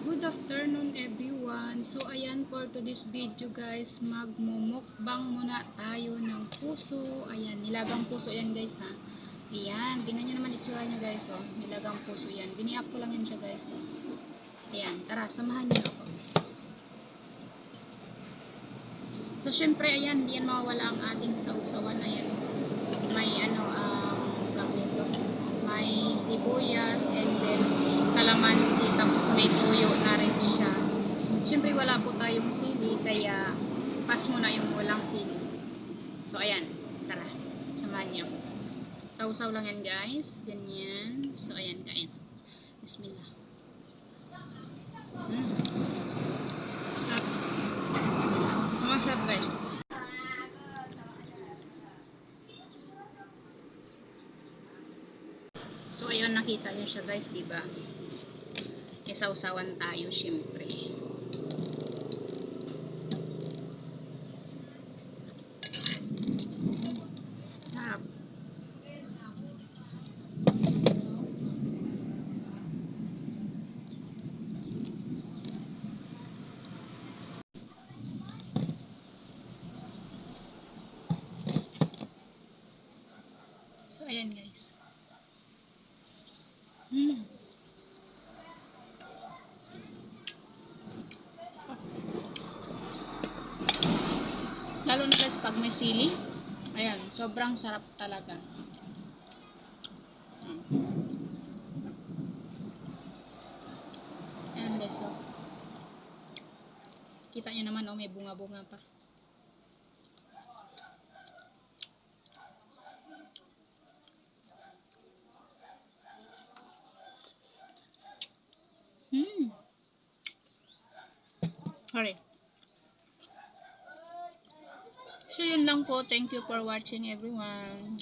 Good afternoon everyone. So ayan, for today's video guys, magmumukbang muna tayo ng puso. Ayan, nilagang puso yan guys ha. Ayan, tingnan nyo naman itsura niya guys oh. Nilagang puso yan. Biniak ko lang yan siya guys oh. Ayan, tara, samahan niyo ako. So syempre ayan, hindi yan mawawala ang ating sausawan. Ayan oh. May may sibuyas and then kalamansi, tapos may toyo na rin siya. Siyempre wala po tayong sili, kaya pass muna yung walang sili. So ayan, tara, samahan niyo. Sausaw lang yan guys, ganyan. So ayan, kain. Bismillah. Masarap guys. So ayun, nakita niyo siya guys, 'di ba? Isawsawan tayo syempre. Sarap. So ayan guys. Lalo na guys pag may sili. Ayan, sobrang sarap talaga. Ayan guys, so. Kita nyo naman, oh, may bunga-bunga pa. Sorry. So yun lang po. Thank you for watching everyone.